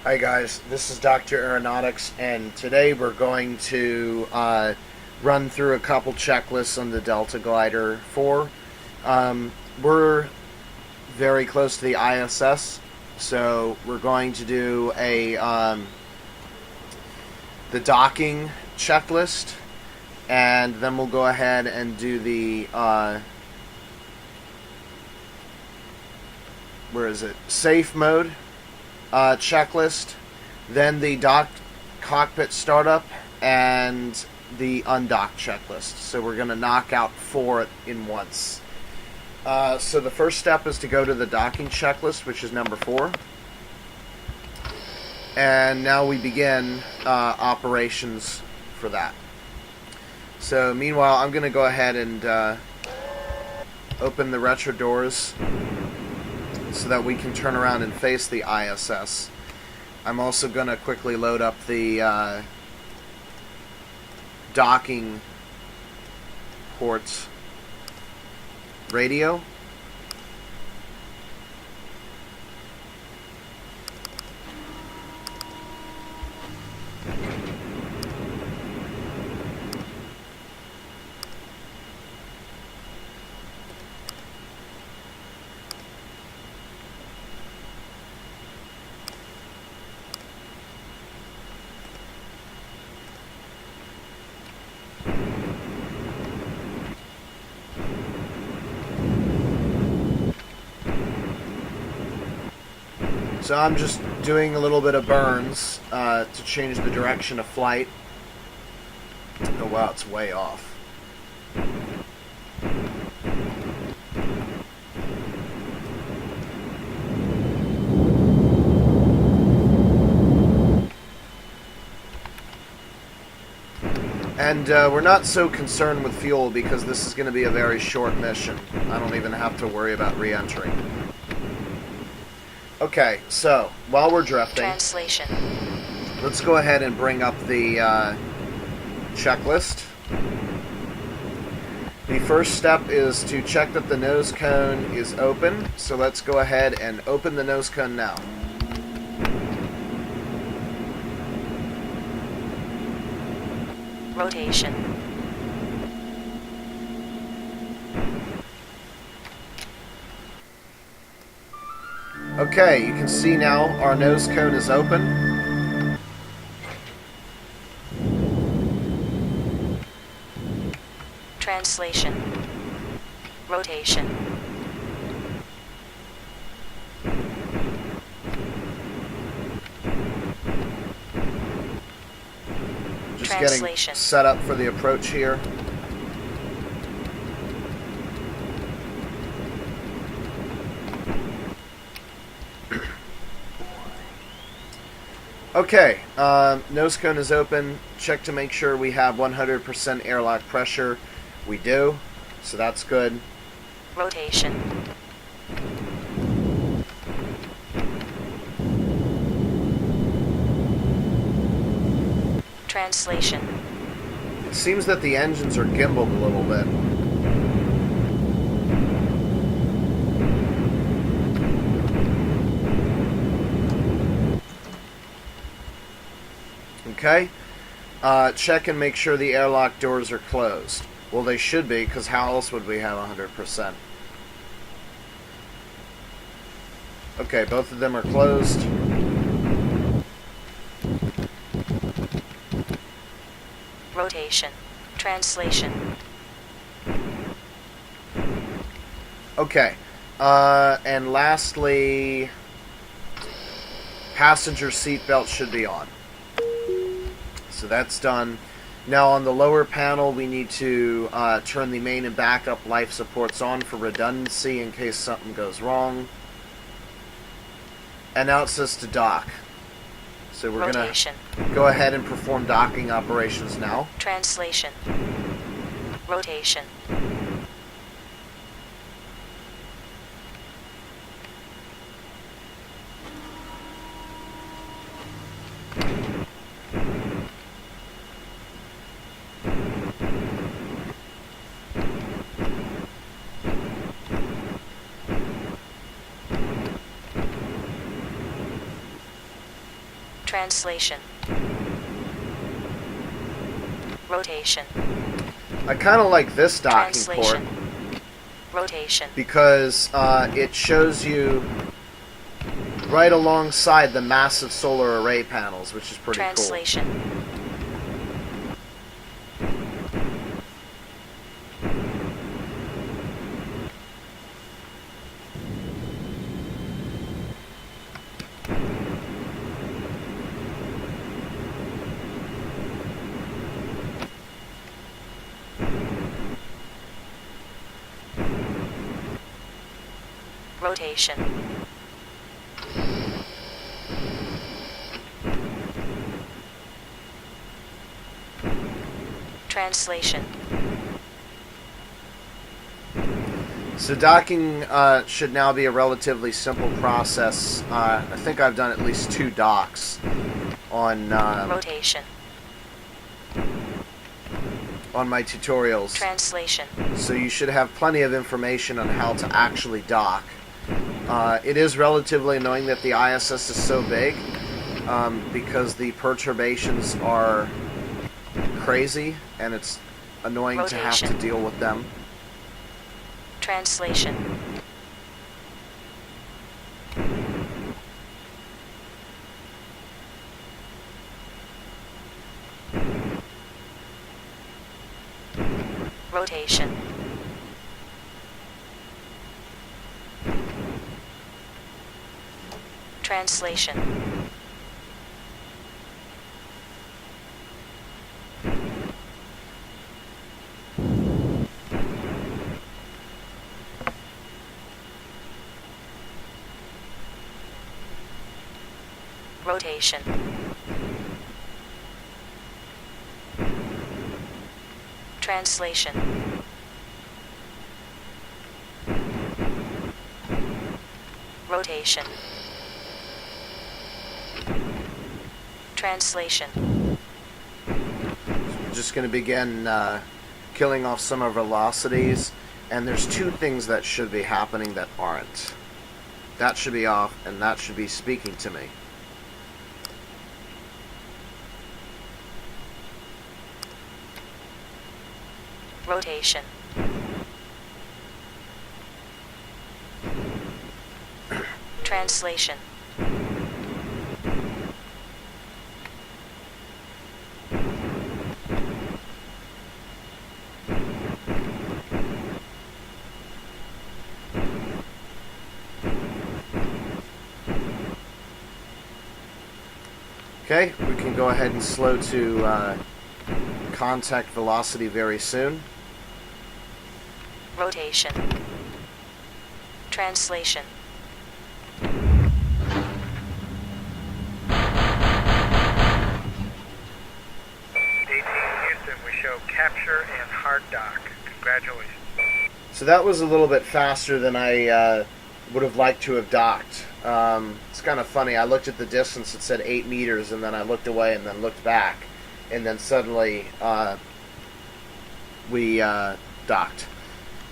Hi guys, this is Dr. Aeronautics, and today we're going to run through a couple checklists on the Delta Glider 4. We're very close to the ISS, so we're going to do the docking checklist, and then we'll go ahead and do the safe mode checklist, then the cockpit startup, and the undock checklist. So we're going to knock out 4 in once. So the first step is to go to the docking checklist, which is number 4. And now we begin operations for that. So meanwhile, I'm going to go ahead and open the retro doors so that we can turn around and face the ISS. I'm also going to quickly load up the docking port radio. So I'm just doing a little bit of burns to change the direction of flight. Oh wow, it's way off. And we're not so concerned with fuel because this is going to be a very short mission. I don't even have to worry about re-entry. Okay, so while we're drifting, Translation. Let's go ahead and bring up the checklist. The first step is to check that the nose cone is open. So let's go ahead and open the nose cone now. Rotation. Okay, you can see now our nose cone is open. Translation. Rotation. Just getting set up for the approach here. Okay, nose cone is open. Check to make sure we have 100% airlock pressure. We do, so that's good. Rotation. Translation. It seems that the engines are gimbaled a little bit. Okay, check and make sure the airlock doors are closed. Well, they should be, because how else would we have 100%? Okay, both of them are closed. Rotation. Translation. Okay, and lastly, passenger seatbelt should be on. So that's done. Now on the lower panel, we need to turn the main and backup life supports on for redundancy in case something goes wrong. And now it says to dock. So we're going to go ahead and perform docking operations now. Translation. Rotation. Translation. Rotation. I kind of like this docking port Translation. Rotation. because it shows you right alongside the massive solar array panels, which is pretty Translation. Rotation. Translation. So docking should now be a relatively simple process. I think I've done at least 2 docks on Rotation. on my tutorials. Translation. So you should have plenty of information on how to actually dock. It is relatively annoying that the ISS is so big because the perturbations are crazy and it's annoying to have to Rotation. deal with them. Translation. Rotation. Translation. Rotation. Translation. Rotation. Translation. We're just going to begin killing off some of our velocities, and there's 2 things that should be happening that aren't. That should be off, and that should be speaking to me. Rotation. Translation. Okay, we can go ahead and slow to contact velocity very soon. Rotation. Translation. 18 Houston, we show capture and hard dock. Congratulations. So that was a little bit faster than I would have liked to have docked. It's kind of funny. I looked at the distance, it said 8 meters, and then I looked away and then looked back, and then suddenly we docked.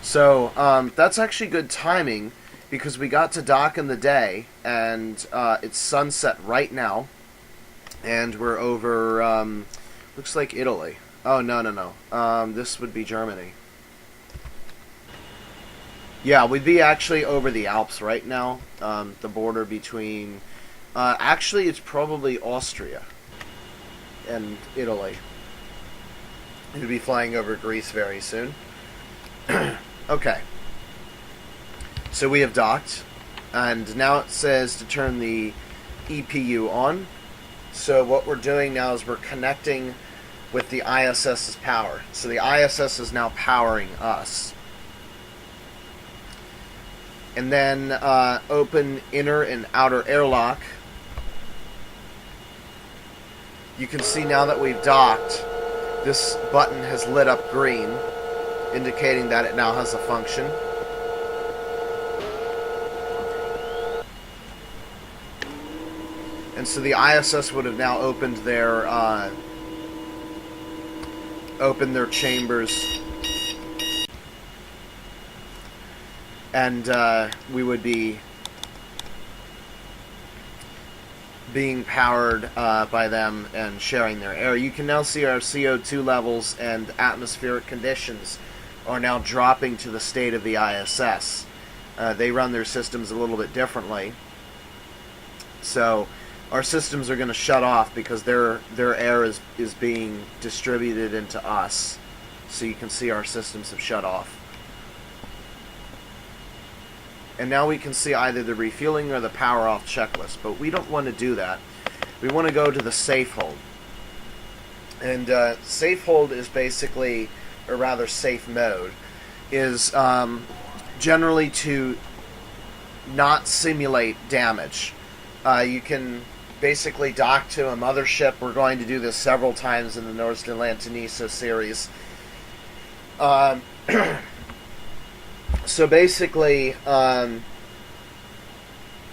So that's actually good timing because we got to dock in the day, and it's sunset right now, and we're over, looks like Italy. Oh, no. This would be Germany. Yeah, we'd be actually over the Alps right now, the border between... actually, it's probably Austria and Italy. We'd be flying over Greece very soon. Okay. So we have docked, and now it says to turn the EPU on. So what we're doing now is we're connecting with the ISS's power. So the ISS is now powering us. And then open inner and outer airlock. You can see now that we've docked, this button has lit up green, indicating that it now has a function. And so the ISS would have now opened their chambers, and we would be being powered by them and sharing their air. You can now see our CO2 levels and atmospheric conditions are now dropping to the state of the ISS. They run their systems a little bit differently. So our systems are going to shut off because their air is being distributed into us. So you can see our systems have shut off. And now we can see either the refueling or the power off checklist, but we don't want to do that. We want to go to the safe hold. And safe hold is basically, or rather safe mode, is generally to not simulate damage. You can basically dock to a mothership. We're going to do this several times in the North Atlantanisa series. So basically,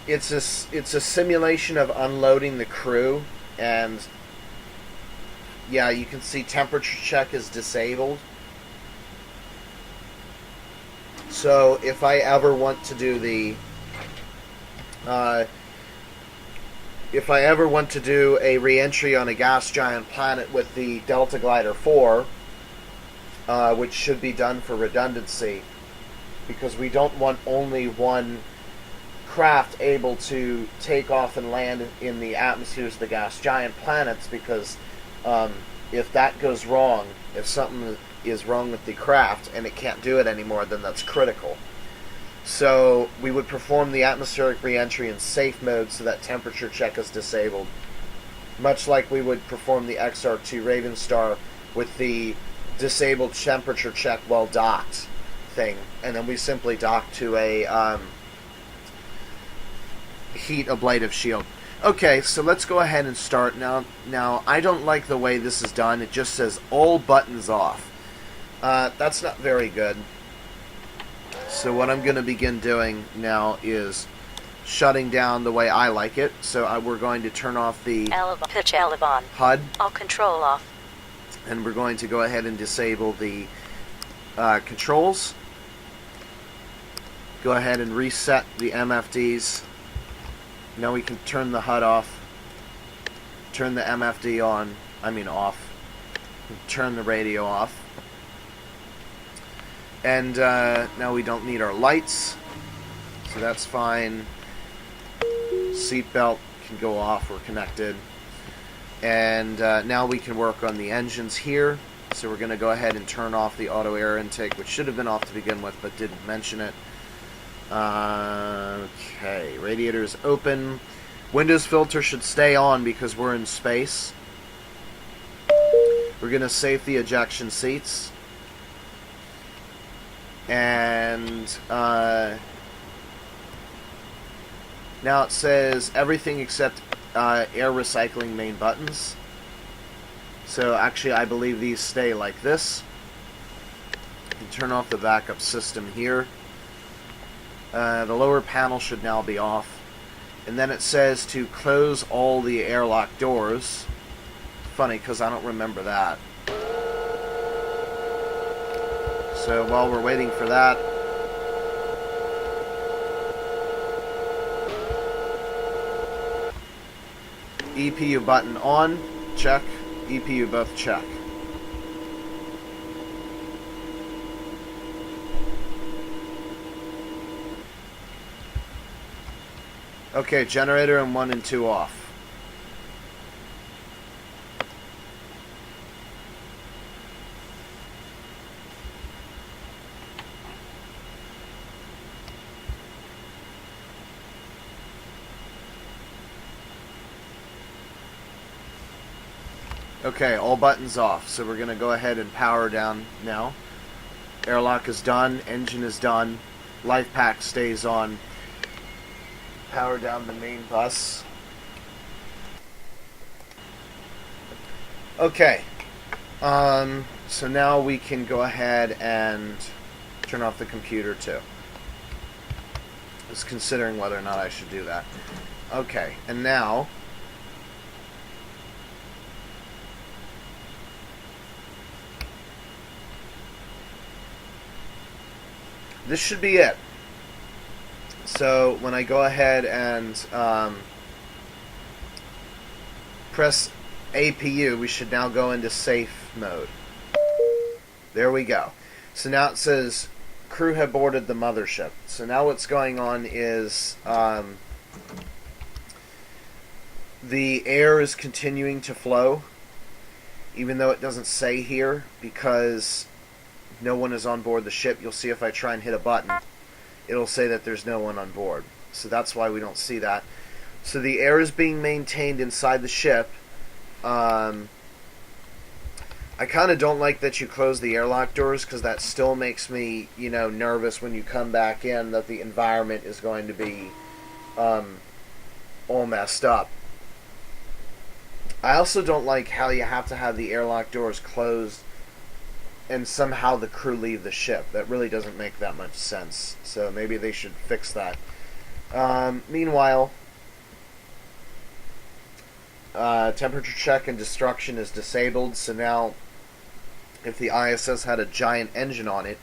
it's a simulation of unloading the crew, and yeah, you can see temperature check is disabled. So if I ever want to do a reentry on a gas giant planet with the Delta Glider 4, which should be done for redundancy, because we don't want only one craft able to take off and land in the atmospheres of the gas giant planets, because if that goes wrong, if something is wrong with the craft and it can't do it anymore, then that's critical. So we would perform the atmospheric reentry in safe mode so that temperature check is disabled, much like we would perform the XR2 Raven Star with the disabled temperature check while docked thing, and then we simply dock to a heat ablative shield. Okay, so let's go ahead and start now. Now, I don't like the way this is done. It just says all buttons off. That's not very good. So what I'm going to begin doing now is shutting down the way I like it. So we're going to turn off the pitch elevon. HUD. All control off. And we're going to go ahead and disable the controls. Go ahead and reset the MFDs. Now we can turn the HUD off. Turn the MFD on. Off. Turn the radio off. And now we don't need our lights, so that's fine. Seatbelt can go off, we're connected. And now we can work on the engines here. So we're going to go ahead and turn off the auto air intake, which should have been off to begin with, but didn't mention it. Okay, radiators open. Windows filter should stay on because we're in space. We're going to save the ejection seats. And now it says everything except air recycling main buttons. So actually I believe these stay like this. You can turn off the backup system here. The lower panel should now be off. And then it says to close all the airlock doors. Funny, because I don't remember that. So while we're waiting for that, EPU button on, check. EPU both check. Okay, generator and 1 and 2 off. Okay, all buttons off, so we're going to go ahead and power down now. Airlock is done, engine is done, life pack stays on. Power down the main bus. Okay, so now we can go ahead and turn off the computer too. Just considering whether or not I should do that. Okay, and now this should be it. So when I go ahead and press APU, we should now go into safe mode. There we go. So now it says crew have boarded the mothership. So now what's going on is the air is continuing to flow, even though it doesn't say here, because no one is on board the ship. You'll see if I try and hit a button, it'll say that there's no one on board. So that's why we don't see that. So the air is being maintained inside the ship. I kind of don't like that you close the airlock doors, because that still makes me, nervous when you come back in that the environment is going to be all messed up. I also don't like how you have to have the airlock doors closed and somehow the crew leave the ship. That really doesn't make that much sense. So maybe they should fix that. Meanwhile, temperature check and destruction is disabled, so now if the ISS had a giant engine on it,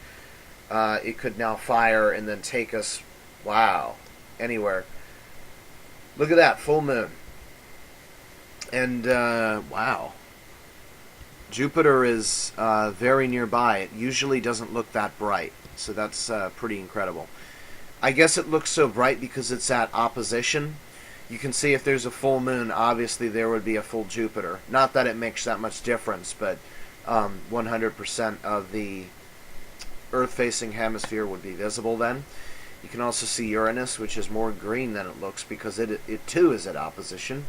it could now fire and then take us, anywhere. Look at that, full moon. And, wow. Jupiter is very nearby. It usually doesn't look that bright, so that's pretty incredible. I guess it looks so bright because it's at opposition. You can see if there's a full moon, obviously there would be a full Jupiter. Not that it makes that much difference, but 100% of the Earth-facing hemisphere would be visible then. You can also see Uranus, which is more green than it looks because it too is at opposition.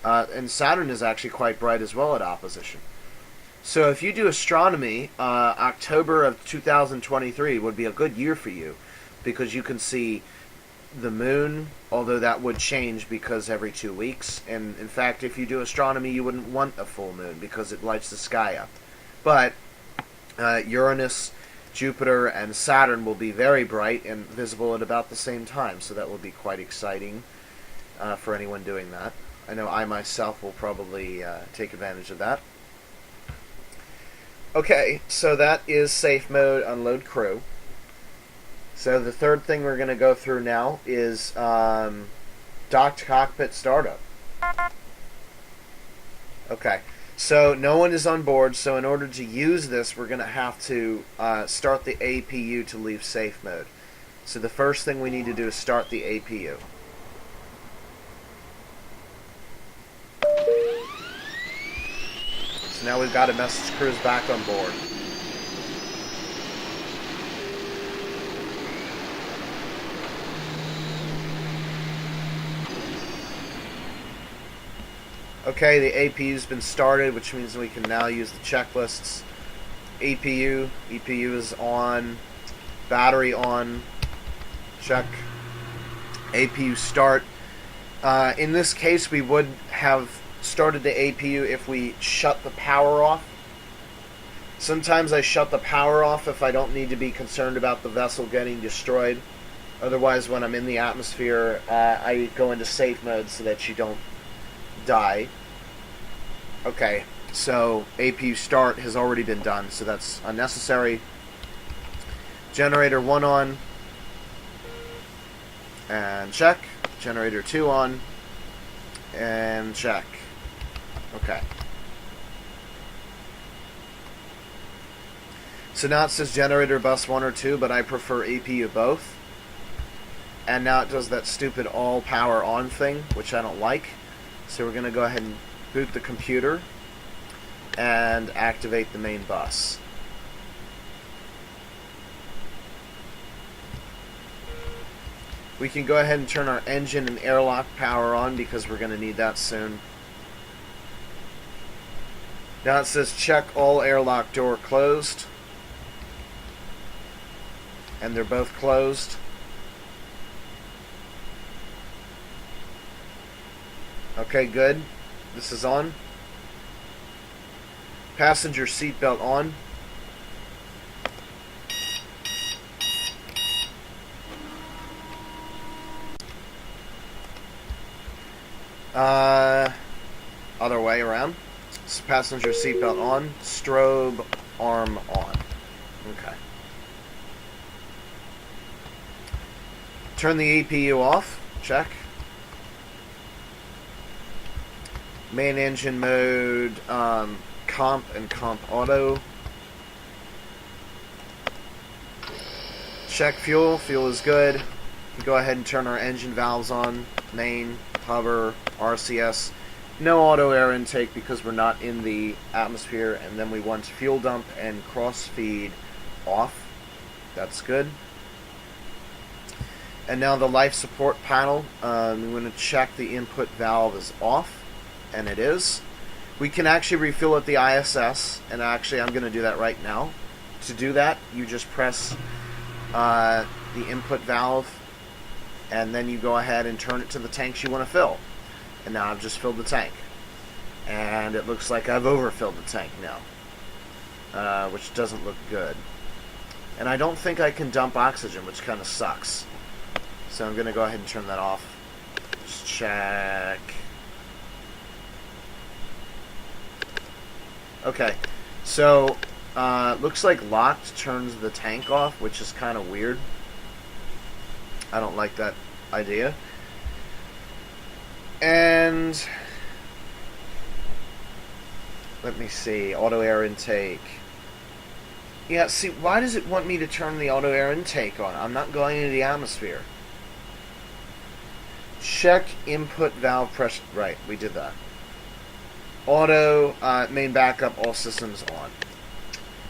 And Saturn is actually quite bright as well at opposition. So if you do astronomy, October of 2023 would be a good year for you, because you can see the moon, although that would change because every 2 weeks. And in fact, if you do astronomy, you wouldn't want a full moon because it lights the sky up. But Uranus, Jupiter, and Saturn will be very bright and visible at about the same time. So that will be quite exciting for anyone doing that. I know I myself will probably take advantage of that. Okay, so that is safe mode, unload crew. So the third thing we're going to go through now is docked cockpit startup. Okay, so no one is on board, so in order to use this, we're going to have to start the APU to leave safe mode. So the first thing we need to do is start the APU. So now we've got a message crew's back on board. Okay, the APU's been started, which means we can now use the checklists. EPU is on, battery on, check. APU start. In this case, we would have started the APU if we shut the power off. Sometimes I shut the power off if I don't need to be concerned about the vessel getting destroyed. Otherwise, when I'm in the atmosphere, I go into safe mode so that you don't die. Okay, so APU start has already been done, so that's unnecessary. Generator 1 on, and check. Generator 2 on, and check. Okay. So now it says generator bus 1 or 2, but I prefer APU both. And now it does that stupid all power on thing, which I don't like. So we're going to go ahead and boot the computer and activate the main bus. We can go ahead and turn our engine and airlock power on because we're going to need that soon. Now it says check all airlock door closed. And they're both closed. Okay, good. This is on. Passenger seatbelt on. Other way around. Passenger seatbelt on. Strobe arm on. Okay. Turn the APU off. Check. Main engine mode, comp and comp auto. Check fuel. Fuel is good. We go ahead and turn our engine valves on. Main, hover, RCS. No auto air intake because we're not in the atmosphere. And then we want fuel dump and cross feed off. That's good. And now the life support panel. I'm going to check the input valve is off. And it is. We can actually refill at the ISS. And actually I'm going to do that right now. To do that, you just press the input valve, and then you go ahead and turn it to the tanks you want to fill. And now I've just filled the tank, and it looks like I've overfilled the tank now, which doesn't look good. And I don't think I can dump oxygen, which kind of sucks. So I'm going to go ahead and turn that off. Just check. Okay, so looks like locked turns the tank off, which is kind of weird. I don't like that idea. And let me see, auto air intake. Yeah, see, why does it want me to turn the auto air intake on? I'm not going into the atmosphere. Check input valve pressure. Right, we did that. Auto main backup, all systems on.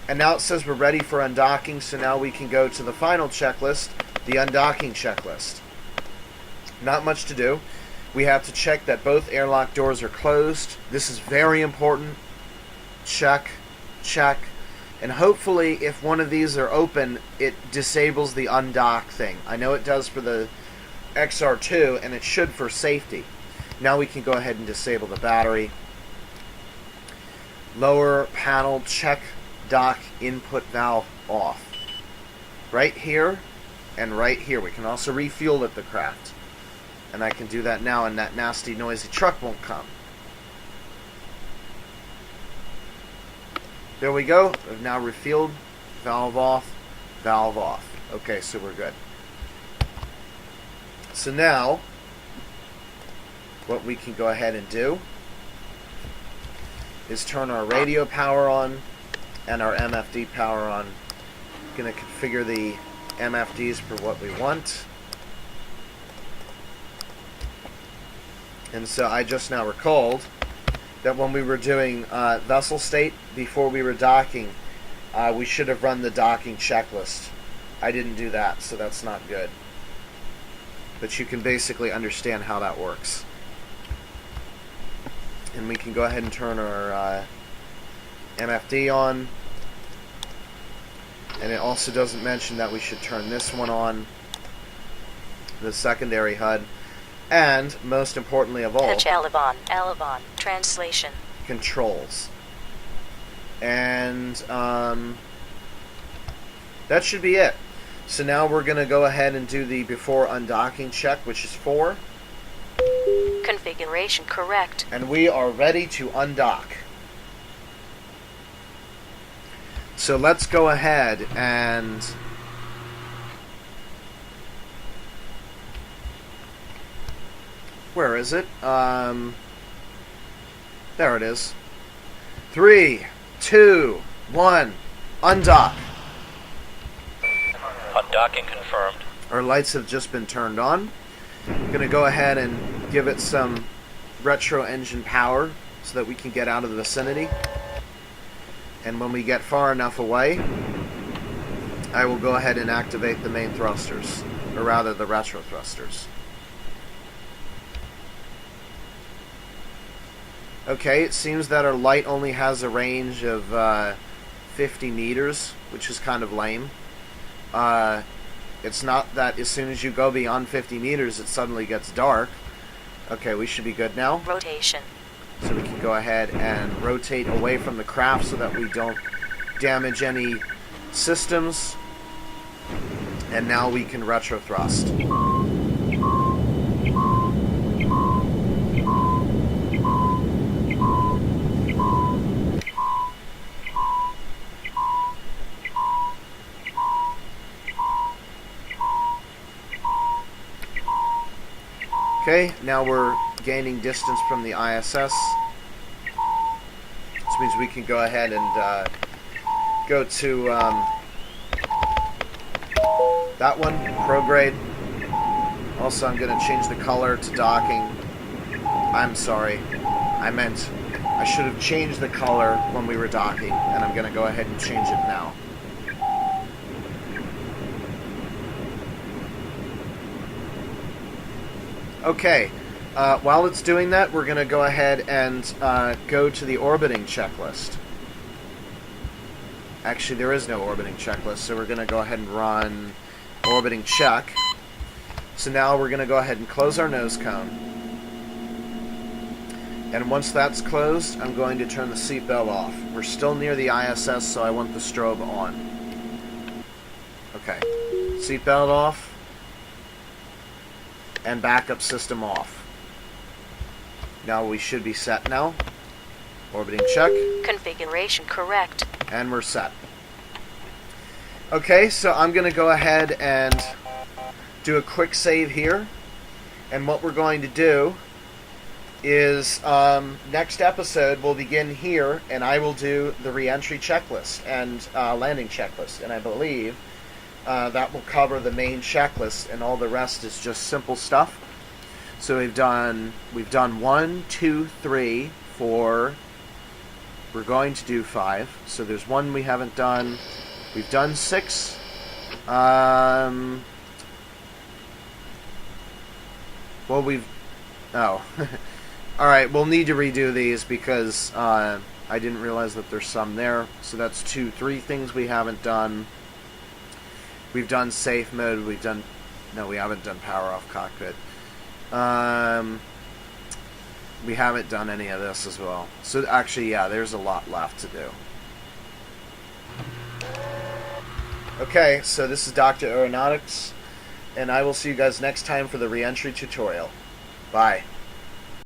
And now it says we're ready for undocking, so now we can go to the final checklist, the undocking checklist. Not much to do. We have to check that both airlock doors are closed. This is very important. Check, check. And hopefully, if one of these are open, it disables the undock thing. I know it does for the XR2, and it should for safety. Now we can go ahead and disable the battery. Lower panel, check dock input valve off. Right here and right here. We can also refuel at the craft. And I can do that now, and that nasty noisy truck won't come. There we go. We've now refueled. Valve off. Valve off. Okay, so we're good. So now, what we can go ahead and do is turn our radio power on and our MFD power on. I'm going to configure the MFDs for what we want. And so I just now recalled that when we were doing vessel state, before we were docking, we should have run the docking checklist. I didn't do that, so that's not good. But you can basically understand how that works. And we can go ahead and turn our MFD on. And it also doesn't mention that we should turn this one on, the secondary HUD. And, most importantly of all, Pitch Alevon, translation. Controls. And that should be it. So now we're going to go ahead and do the before undocking check, which is 4. Configuration correct. And we are ready to undock. So let's go ahead and where is it? There it is. 3, 2, 1, undock. Undocking confirmed. Our lights have just been turned on. I'm going to go ahead and give it some retro engine power so that we can get out of the vicinity. And when we get far enough away, I will go ahead and activate the main thrusters, or rather the retro thrusters. Okay, it seems that our light only has a range of 50 meters, which is kind of lame. It's not that as soon as you go beyond 50 meters, it suddenly gets dark. Okay, we should be good now. Rotation. So we can go ahead and rotate away from the craft so that we don't damage any systems. And now we can retro thrust. Okay, now we're gaining distance from the ISS. which means we can go ahead and go to that one, prograde. Also, I'm going to change the color to docking. I'm sorry. I should have changed the color when we were docking, and I'm going to go ahead and change it now. Okay, while it's doing that, we're going to go ahead and go to the orbiting checklist. Actually, there is no orbiting checklist, so we're going to go ahead and run orbiting check. So now we're going to go ahead and close our nose cone. And once that's closed, I'm going to turn the seatbelt off. We're still near the ISS, so I want the strobe on. Okay, seatbelt off. And backup system off. Now we should be set now. Orbiting check. Configuration correct. And we're set. Okay, so I'm going to go ahead and do a quick save here. And what we're going to do is next episode we'll begin here, and I will do the reentry checklist and landing checklist. And I believe that will cover the main checklist, and all the rest is just simple stuff. So we've done 1, 2, 3, 4. We're going to do 5. So there's 1 we haven't done. We've done 6. Well, oh. Alright, we'll need to redo these because I didn't realize that there's some there. So that's 2, 3 things we haven't done. We've done safe mode. No, we haven't done power off cockpit. We haven't done any of this as well. So actually, yeah, there's a lot left to do. Okay, so this is Dr. Aeronautics, and I will see you guys next time for the reentry tutorial. Bye.